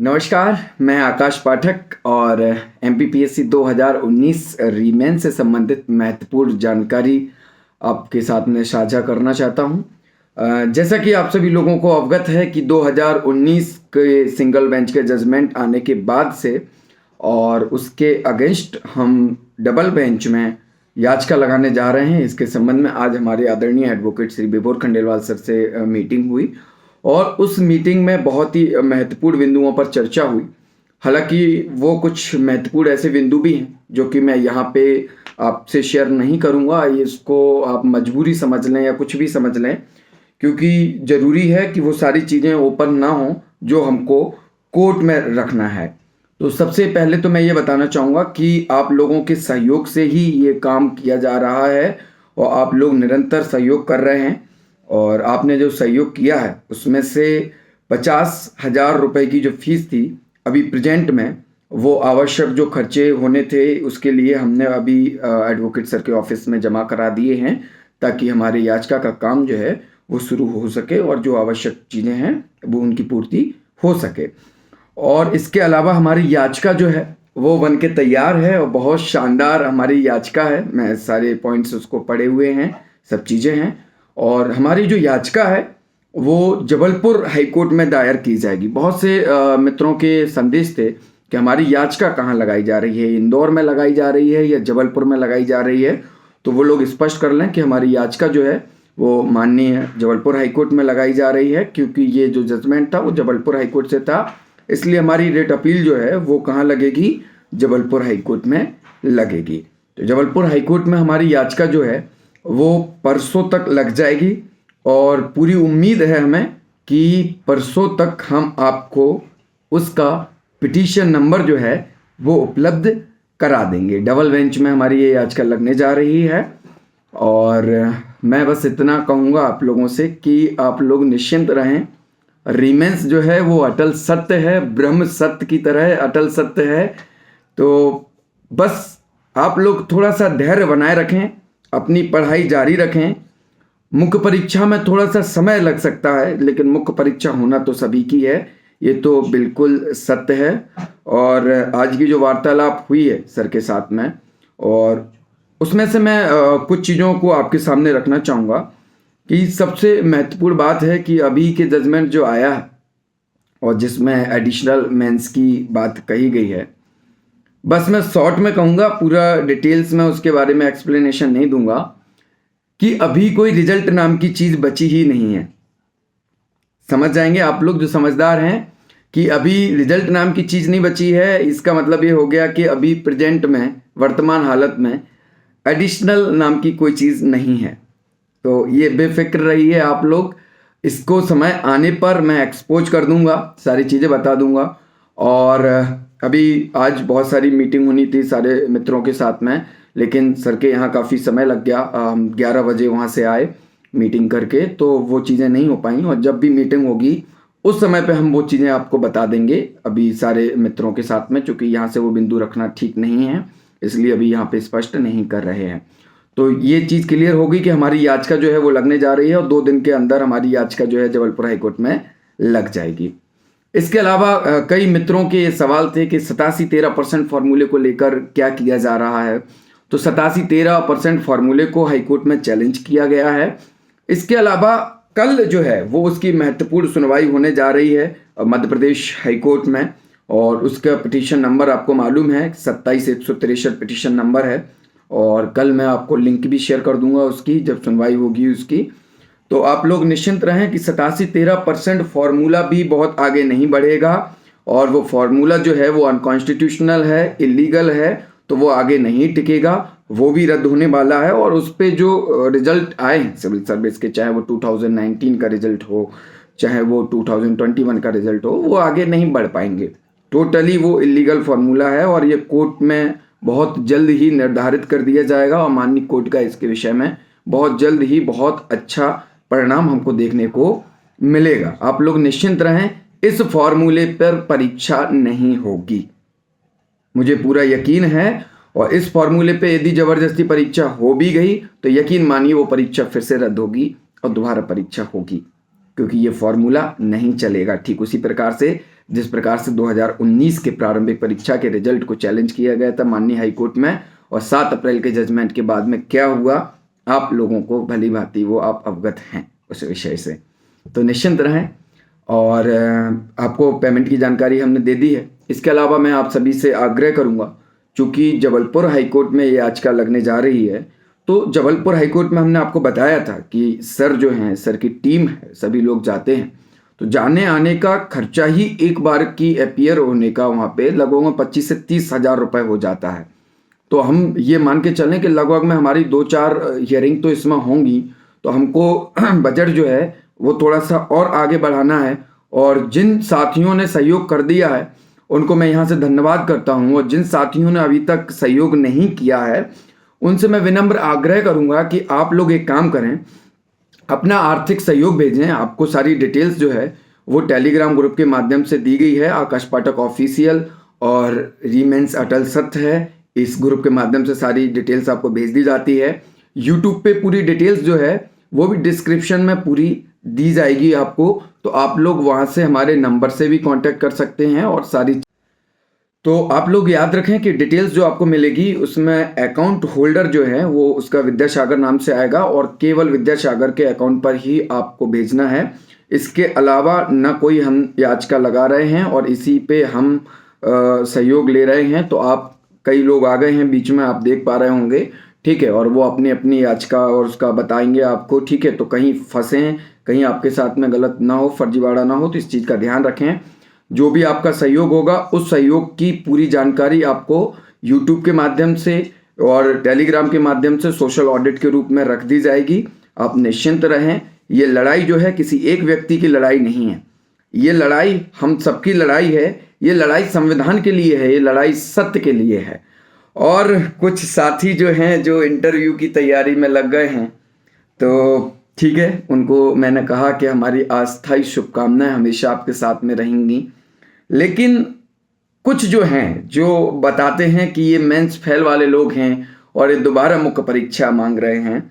नमस्कार, मैं आकाश पाठक और एमपीपीएससी 2019 रीमेन से संबंधित महत्वपूर्ण जानकारी आपके साथ में साझा करना चाहता हूं। जैसा कि आप सभी लोगों को अवगत है कि 2019 के सिंगल बेंच के जजमेंट आने के बाद से और उसके अगेंस्ट हम डबल बेंच में याचिका लगाने जा रहे हैं। इसके संबंध में आज हमारे आदरणीय एडवोकेट श्री विभोर खंडेलवाल सर से मीटिंग हुई और उस मीटिंग में बहुत ही महत्वपूर्ण बिंदुओं पर चर्चा हुई। हालांकि वो कुछ महत्वपूर्ण ऐसे बिंदु भी हैं जो कि मैं यहाँ पे आपसे शेयर नहीं करूँगा। इसको आप मजबूरी समझ लें या कुछ भी समझ लें, क्योंकि ज़रूरी है कि वो सारी चीज़ें ओपन ना हों जो हमको कोर्ट में रखना है। तो सबसे पहले तो मैं ये बताना चाहूँगा कि आप लोगों के सहयोग से ही ये काम किया जा रहा है और आप लोग निरंतर सहयोग कर रहे हैं। और आपने जो सहयोग किया है उसमें से 50,000 रुपये की जो फीस थी अभी प्रेजेंट में, वो आवश्यक जो खर्चे होने थे उसके लिए हमने अभी एडवोकेट सर के ऑफिस में जमा करा दिए हैं, ताकि हमारे याचिका का काम जो है वो शुरू हो सके और जो आवश्यक चीज़ें हैं वो उनकी पूर्ति हो सके। और इसके अलावा हमारी याचिका जो है वो बन के तैयार है और बहुत शानदार हमारी याचिका है। मैं सारे पॉइंट्स उसको पढ़े हुए हैं, सब चीज़ें हैं। और हमारी जो याचिका है वो जबलपुर हाईकोर्ट में दायर की जाएगी। बहुत से मित्रों के संदेश थे कि हमारी याचिका कहाँ लगाई जा रही है, इंदौर में लगाई जा रही है या जबलपुर में लगाई जा रही है। तो वो लोग स्पष्ट कर लें कि हमारी याचिका जो है वो माननीय जबलपुर हाईकोर्ट में लगाई जा रही है, क्योंकि ये जो जजमेंट था वो जबलपुर हाईकोर्ट से था। इसलिए हमारी रिट अपील जो है वो कहाँ लगेगी, जबलपुर हाईकोर्ट में लगेगी। तो जबलपुर हाईकोर्ट में हमारी याचिका जो है वो परसों तक लग जाएगी और पूरी उम्मीद है हमें कि परसों तक हम आपको उसका पिटीशन नंबर जो है वो उपलब्ध करा देंगे। डबल बेंच में हमारी ये याचिका लगने जा रही है और मैं बस इतना कहूँगा आप लोगों से कि आप लोग निश्चिंत रहें। रीमेंस जो है वो अटल सत्य है, ब्रह्म सत्य की तरह अटल सत्य है। तो बस आप लोग थोड़ा सा धैर्य बनाए रखें, अपनी पढ़ाई जारी रखें। मुख्य परीक्षा में थोड़ा सा समय लग सकता है, लेकिन मुख्य परीक्षा होना तो सभी की है, ये तो बिल्कुल सत्य है। और आज की जो वार्तालाप हुई है सर के साथ में, और उसमें से मैं कुछ चीज़ों को आपके सामने रखना चाहूँगा कि सबसे महत्वपूर्ण बात है कि अभी के जजमेंट जो आया है और जिसमें एडिशनल मेंस की बात कही गई है, बस मैं शॉर्ट में कहूँगा, पूरा डिटेल्स में उसके बारे में एक्सप्लेनेशन नहीं दूंगा, कि अभी कोई रिजल्ट नाम की चीज़ बची ही नहीं है। समझ जाएंगे आप लोग जो समझदार हैं कि अभी रिजल्ट नाम की चीज़ नहीं बची है। इसका मतलब ये हो गया कि अभी प्रेजेंट में, वर्तमान हालत में एडिशनल नाम की कोई चीज़ नहीं है। तो ये बेफिक्र रहिए आप लोग, इसको समय आने पर मैं एक्सपोज कर दूंगा, सारी चीज़ें बता दूंगा। और अभी आज बहुत सारी मीटिंग होनी थी सारे मित्रों के साथ में, लेकिन सर के यहाँ काफ़ी समय लग गया। 11 बजे वहाँ से आए मीटिंग करके, तो वो चीज़ें नहीं हो पाई। और जब भी मीटिंग होगी उस समय पे हम वो चीज़ें आपको बता देंगे अभी सारे मित्रों के साथ में, चूँकि यहाँ से वो बिंदु रखना ठीक नहीं है, इसलिए अभी यहाँ पे स्पष्ट नहीं कर रहे हैं। तो ये चीज़ क्लियर होगी कि हमारी याचिका जो है वो लगने जा रही है और 2 दिन के अंदर हमारी याचिका जो है जबलपुर हाईकोर्ट में लग जाएगी। इसके अलावा कई मित्रों के सवाल थे कि 87-13% फार्मूले को लेकर क्या किया जा रहा है। तो 87-13% फार्मूले को हाईकोर्ट में चैलेंज किया गया है। इसके अलावा कल जो है वो उसकी महत्वपूर्ण सुनवाई होने जा रही है मध्य प्रदेश हाईकोर्ट में, और उसका पिटीशन नंबर आपको मालूम है 27-163 पिटीशन नंबर है। और कल मैं आपको लिंक भी शेयर कर दूंगा उसकी, जब सुनवाई होगी उसकी। तो आप लोग निश्चिंत रहें कि 87-13% फार्मूला भी बहुत आगे नहीं बढ़ेगा, और वो फार्मूला जो है वो अनकॉन्स्टिट्यूशनल है, इलीगल है, तो वो आगे नहीं टिकेगा, वो भी रद्द होने वाला है। और उस पर जो रिजल्ट आए हैं सिविल सर्विस के, चाहे वो 2019 का रिजल्ट हो, चाहे वो 2021 का रिजल्ट हो, वो आगे नहीं बढ़ पाएंगे। टोटली वो इलीगल फार्मूला है और ये कोर्ट में बहुत जल्द ही निर्धारित कर दिया जाएगा और माननीय कोर्ट का इसके विषय में बहुत जल्द ही बहुत अच्छा परिणाम हमको देखने को मिलेगा। आप लोग निश्चिंत रहें, इस फॉर्मूले पर परीक्षा नहीं होगी, मुझे पूरा यकीन है। और इस फॉर्मूले पे यदि जबरदस्ती परीक्षा हो भी गई तो यकीन मानिए वो परीक्षा फिर से रद्द होगी और दोबारा परीक्षा होगी, क्योंकि ये फॉर्मूला नहीं चलेगा। ठीक उसी प्रकार से जिस प्रकार से 2019 के प्रारंभिक परीक्षा के रिजल्ट को चैलेंज किया गया था माननीय हाईकोर्ट में, और 7 अप्रैल के जजमेंट के बाद में क्या हुआ आप लोगों को भली भांति वो आप अवगत हैं उस विषय से। तो निश्चिंत रहें, और आपको पेमेंट की जानकारी हमने दे दी है। इसके अलावा मैं आप सभी से आग्रह करूंगा, चूँकि जबलपुर हाईकोर्ट में ये याचिका लगने जा रही है, तो जबलपुर हाईकोर्ट में हमने आपको बताया था कि सर जो हैं, सर की टीम है, सभी लोग जाते हैं, तो जाने आने का खर्चा ही एक बार की अपीयर होने का वहाँ पे लगभग 25 से 30 हज़ार रुपये हो जाता है। तो हम ये मान के चलें कि लगभग में हमारी 2-4 हियरिंग तो इसमें होंगी, तो हमको बजट जो है वो थोड़ा सा और आगे बढ़ाना है। और जिन साथियों ने सहयोग कर दिया है उनको मैं यहाँ से धन्यवाद करता हूँ, और जिन साथियों ने अभी तक सहयोग नहीं किया है उनसे मैं विनम्र आग्रह करूँगा कि आप लोग एक काम करें, अपना आर्थिक सहयोग भेजें। आपको सारी डिटेल्स जो है वो टेलीग्राम ग्रुप के माध्यम से दी गई है, आकाश पाठक ऑफिशियल और रीमेंस अटल सत्य है, इस ग्रुप के माध्यम से सारी डिटेल्स आपको भेज दी जाती है। यूट्यूब पे पूरी डिटेल्स जो है वो भी डिस्क्रिप्शन में पूरी दी जाएगी आपको, तो आप लोग वहाँ से हमारे नंबर से भी कांटेक्ट कर सकते हैं। और सारी तो आप लोग याद रखें कि डिटेल्स जो आपको मिलेगी उसमें अकाउंट होल्डर जो है वो उसका विद्यासागर नाम से आएगा, और केवल विद्यासागर के अकाउंट पर ही आपको भेजना है। इसके अलावा न कोई हम याचिका लगा रहे हैं और इसी पे हम सहयोग ले रहे हैं। तो आप कई लोग आ गए हैं बीच में, आप देख पा रहे होंगे, ठीक है, और वो अपनी अपनी याचिका और उसका बताएंगे आपको, ठीक है। तो कहीं फंसें, कहीं आपके साथ में गलत ना हो, फर्जीवाड़ा ना हो, तो इस चीज़ का ध्यान रखें। जो भी आपका सहयोग होगा उस सहयोग की पूरी जानकारी आपको यूट्यूब के माध्यम से और टेलीग्राम के माध्यम से सोशल ऑडिट के रूप में रख दी जाएगी। आप निश्चिंत रहें, ये लड़ाई जो है किसी एक व्यक्ति की लड़ाई नहीं है, ये लड़ाई हम सबकी लड़ाई है, ये लड़ाई संविधान के लिए है, ये लड़ाई सत्य के लिए है। और कुछ साथी जो हैं जो इंटरव्यू की तैयारी में लग गए हैं, तो ठीक है, उनको मैंने कहा कि हमारी अस्थायी शुभकामनाएं हमेशा आपके साथ में रहेंगी। लेकिन कुछ जो हैं जो बताते हैं कि ये मेंस फेल वाले लोग हैं और ये दोबारा मुख्य परीक्षा मांग रहे हैं,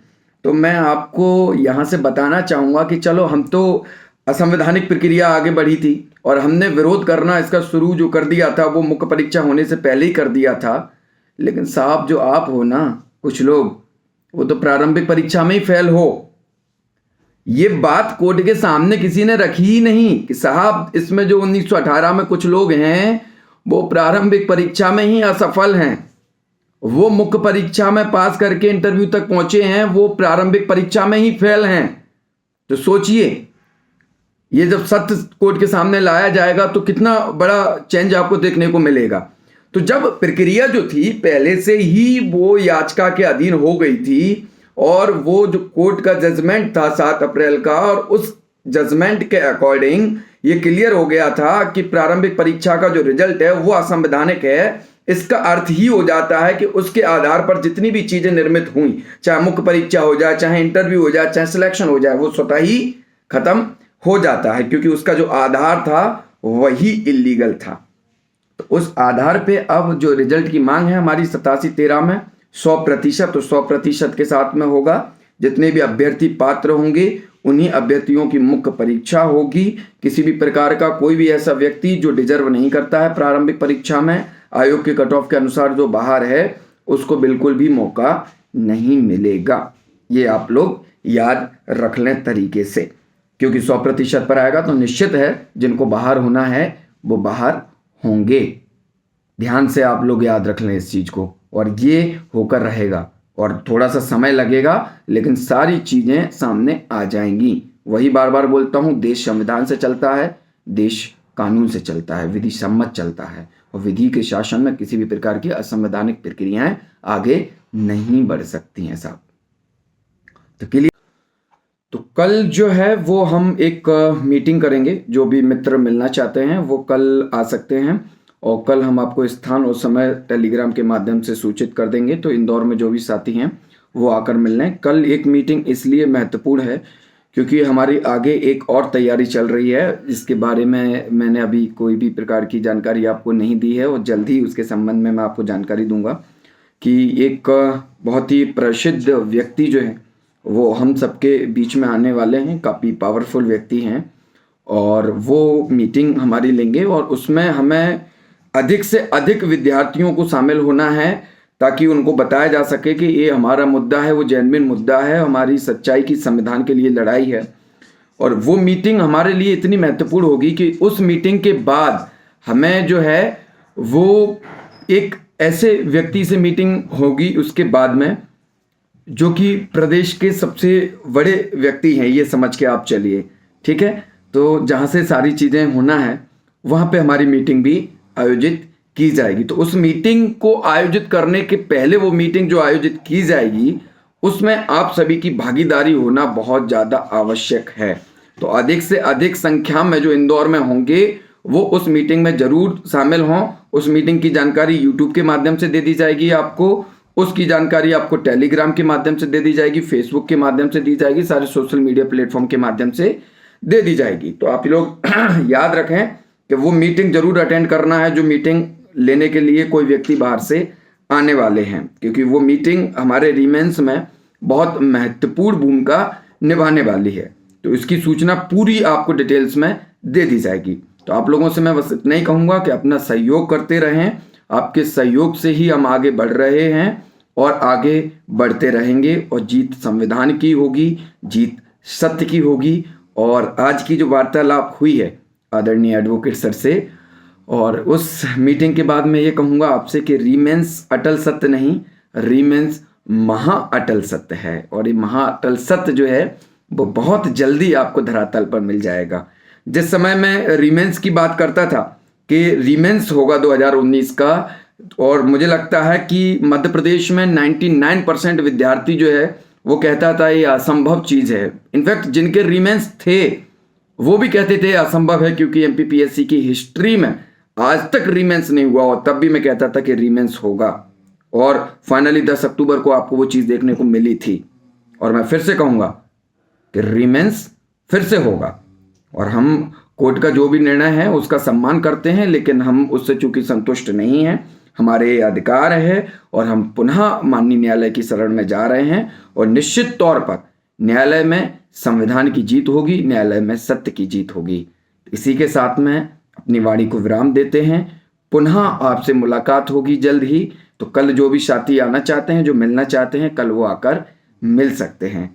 तो मैं आपको यहाँ से बताना चाहूँगा कि चलो, हम तो असंवैधानिक प्रक्रिया आगे बढ़ी थी और हमने विरोध करना इसका शुरू जो कर दिया था वो मुख्य परीक्षा होने से पहले ही कर दिया था। लेकिन साहब जो आप हो ना, कुछ लोग, वो तो प्रारंभिक परीक्षा में ही फेल हो। ये बात कोर्ट के सामने किसी ने रखी ही नहीं कि साहब इसमें जो 1918 में कुछ लोग हैं वो प्रारंभिक परीक्षा में ही असफल हैं, वो मुख्य परीक्षा में पास करके इंटरव्यू तक पहुंचे हैं, वो प्रारंभिक परीक्षा में ही फेल हैं। तो सोचिए, ये जब सत्य कोर्ट के सामने लाया जाएगा तो कितना बड़ा चेंज आपको देखने को मिलेगा। तो जब प्रक्रिया जो थी पहले से ही वो याचिका के अधीन हो गई थी, और वो जो कोर्ट का जजमेंट था 7 अप्रैल का, और उस जजमेंट के अकॉर्डिंग ये क्लियर हो गया था कि प्रारंभिक परीक्षा का जो रिजल्ट है वो असंवैधानिक है। इसका अर्थ ही हो जाता है कि उसके आधार पर जितनी भी चीजें निर्मित हुई, चाहे मुख्य परीक्षा हो जाए, चाहे इंटरव्यू हो जाए, चाहे सिलेक्शन हो जाए, वो स्वतः ही खत्म हो जाता है, क्योंकि उसका जो आधार था वही इलीगल था। तो उस आधार पे अब जो रिजल्ट की मांग है हमारी 87-13 में 100%, तो 100% के साथ में होगा। जितने भी अभ्यर्थी पात्र होंगे उन्हीं अभ्यर्थियों की मुख्य परीक्षा होगी। किसी भी प्रकार का कोई भी ऐसा व्यक्ति जो डिजर्व नहीं करता है प्रारंभिक परीक्षा में, आयोग के कट ऑफ के अनुसार जो बाहर है, उसको बिल्कुल भी मौका नहीं मिलेगा। ये आप लोग याद रख लें तरीके से, क्योंकि 100% पर आएगा तो निश्चित है जिनको बाहर होना है वो बाहर होंगे। ध्यान से आप लोग याद रख लें इस चीज़ को, और ये होकर रहेगा। और थोड़ा सा समय लगेगा लेकिन सारी चीज़ें सामने आ जाएंगी। वही बार बार बोलता हूँ, देश संविधान से चलता है, देश कानून से चलता है, विधि सम्मत चलता है, और विधि के शासन में किसी भी प्रकार की असंवैधानिक प्रक्रियाएं आगे नहीं बढ़ सकती हैं साहब। तो के लिए तो कल जो है वो हम एक मीटिंग करेंगे। जो भी मित्र मिलना चाहते हैं वो कल आ सकते हैं, और कल हम आपको स्थान और समय टेलीग्राम के माध्यम से सूचित कर देंगे। तो इंदौर में जो भी साथी हैं वो आकर मिल लें। कल एक मीटिंग इसलिए महत्वपूर्ण है क्योंकि हमारी आगे एक और तैयारी चल रही है, जिसके बारे में मैंने अभी कोई भी प्रकार की जानकारी आपको नहीं दी है, और जल्द ही उसके संबंध में मैं आपको जानकारी दूंगा कि एक बहुत ही प्रसिद्ध व्यक्ति जो है वो हम सबके बीच में आने वाले हैं। काफ़ी पावरफुल व्यक्ति हैं, और वो मीटिंग हमारी लेंगे और उसमें हमें अधिक से अधिक विद्यार्थियों को शामिल होना है ताकि उनको बताया जा सके कि ये हमारा मुद्दा है, वो जेन्युइन मुद्दा है, हमारी सच्चाई की संविधान के लिए लड़ाई है। और वो मीटिंग हमारे लिए इतनी महत्वपूर्ण होगी कि उस मीटिंग के बाद हमें जो है वो एक ऐसे व्यक्ति से मीटिंग होगी उसके बाद में जो कि प्रदेश के सबसे बड़े व्यक्ति हैं, ये समझ के आप चलिए, ठीक है। तो जहाँ से सारी चीज़ें होना है वहाँ पे हमारी मीटिंग भी आयोजित की जाएगी। तो उस मीटिंग को आयोजित करने के पहले वो मीटिंग जो आयोजित की जाएगी उसमें आप सभी की भागीदारी होना बहुत ज़्यादा आवश्यक है। तो अधिक से अधिक संख्या में जो इंदौर में होंगे वो उस मीटिंग में जरूर शामिल हों। उस मीटिंग की जानकारी यूट्यूब के माध्यम से दे दी जाएगी आपको, उसकी जानकारी आपको टेलीग्राम के माध्यम से दे दी जाएगी, फेसबुक के माध्यम से दी जाएगी, सारे सोशल मीडिया प्लेटफॉर्म के माध्यम से दे दी जाएगी। तो आप लोग याद रखें कि वो मीटिंग जरूर अटेंड करना है जो मीटिंग लेने के लिए कोई व्यक्ति बाहर से आने वाले हैं, क्योंकि वो मीटिंग हमारे रीमेंस में बहुत महत्वपूर्ण भूमिका निभाने वाली है। तो इसकी सूचना पूरी आपको डिटेल्स में दे दी जाएगी। तो आप लोगों से मैं बस इतना ही कहूँगा कि अपना सहयोग करते रहें, आपके सहयोग से ही हम आगे बढ़ रहे हैं और आगे बढ़ते रहेंगे और जीत संविधान की होगी, जीत सत्य की होगी। और आज की जो वार्तालाप हुई है आदरणीय एडवोकेट सर से, और उस मीटिंग के बाद मैं ये कहूँगा आपसे कि रीमेंस अटल सत्य नहीं, रीमेंस महा अटल सत्य है। और ये महा अटल सत्य जो है वो बहुत जल्दी आपको धरातल पर मिल जाएगा। जिस समय मैं रीमेंस की बात करता था कि रीमेंस होगा 2019 का, और मुझे लगता है कि मध्य प्रदेश में 99% विद्यार्थी जो है वो कहता था ये असंभव चीज़ है। इनफैक्ट जिनके रीमेंस थे वो भी कहते थे असंभव है, क्योंकि एमपीपीएससी की हिस्ट्री में आज तक रीमेंस नहीं हुआ। और तब भी मैं कहता था कि रीमेंस होगा, और फाइनली 10 अक्टूबर को आपको वो चीज़ देखने को मिली थी। और मैं फिर से कहूँगा कि रीमेंस फिर से होगा, और हम कोर्ट का जो भी निर्णय है उसका सम्मान करते हैं, लेकिन हम उससे चूंकि संतुष्ट नहीं हैं। हमारे अधिकार है और हम पुनः माननीय न्यायालय की शरण में जा रहे हैं, और निश्चित तौर पर न्यायालय में संविधान की जीत होगी, न्यायालय में सत्य की जीत होगी। इसी के साथ में अपनी वाणी को विराम देते हैं। पुनः आपसे मुलाकात होगी जल्द ही। तो कल जो भी साथी आना चाहते हैं, जो मिलना चाहते हैं, कल वो आकर मिल सकते हैं।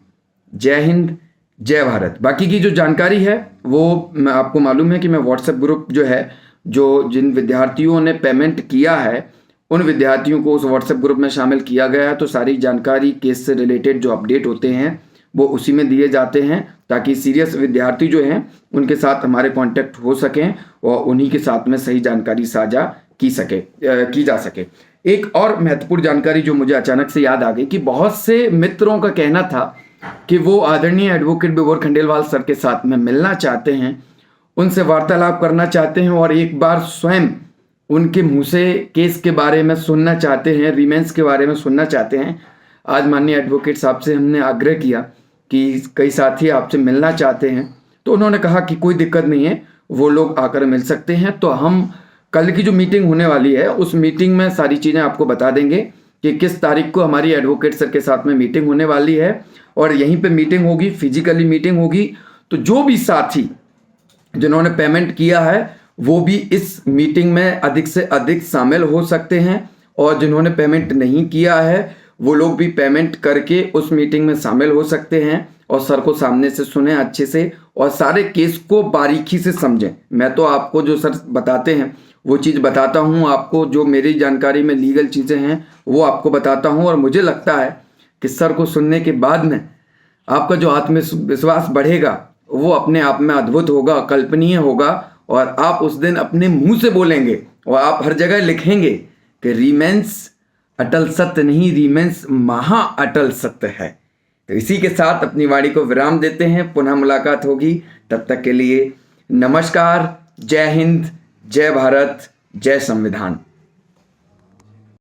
जय हिंद, जय भारत। बाकी की जो जानकारी है वो मैं आपको मालूम है कि मैं व्हाट्सएप ग्रुप जो है, जो जिन विद्यार्थियों ने पेमेंट किया है उन विद्यार्थियों को उस व्हाट्सएप ग्रुप में शामिल किया गया है। तो सारी जानकारी केस से रिलेटेड जो अपडेट होते हैं वो उसी में दिए जाते हैं, ताकि सीरियस विद्यार्थी जो हैं उनके साथ हमारे कांटेक्ट हो सकें और उन्हीं के साथ में सही जानकारी साझा की जा सके। एक और महत्वपूर्ण जानकारी जो मुझे अचानक से याद आ गई कि बहुत से मित्रों का कहना था कि वो आदरणीय एडवोकेट विभोर खंडेलवाल सर के साथ में मिलना चाहते हैं, उनसे वार्तालाप करना चाहते हैं और एक बार स्वयं उनके मुंह से केस के बारे में सुनना चाहते हैं, रीमेंस के बारे में सुनना चाहते हैं। आज माननीय एडवोकेट साहब से हमने आग्रह किया कि कई साथी आपसे मिलना चाहते हैं, तो उन्होंने कहा कि कोई दिक्कत नहीं है, वो लोग आकर मिल सकते हैं। तो हम कल की जो मीटिंग होने वाली है उस मीटिंग में सारी चीज़ें आपको बता देंगे कि किस तारीख को हमारी एडवोकेट सर के साथ में मीटिंग होने वाली है, और यहीं पे मीटिंग होगी, फिजिकली मीटिंग होगी। तो जो भी साथी जिन्होंने पेमेंट किया है वो भी इस मीटिंग में अधिक से अधिक शामिल हो सकते हैं, और जिन्होंने पेमेंट नहीं किया है वो लोग भी पेमेंट करके उस मीटिंग में शामिल हो सकते हैं और सर को सामने से सुने अच्छे से और सारे केस को बारीकी से समझें। मैं तो आपको जो सर बताते हैं वो चीज़ बताता हूँ, आपको जो मेरी जानकारी में लीगल चीज़ें हैं वो आपको बताता हूँ, और मुझे लगता है कि सर को सुनने के बाद में आपका जो आत्मविश्वास बढ़ेगा वो अपने आप में अद्भुत होगा, अकल्पनीय होगा, और आप उस दिन अपने मुंह से बोलेंगे और आप हर जगह लिखेंगे कि रीमेंस अटल सत्य नहीं, रीमेंस महा अटल सत्य है। तो इसी के साथ अपनी वाणी को विराम देते हैं, पुनः मुलाकात होगी। तब तक के लिए नमस्कार, जय हिंद, जय भारत, जय संविधान।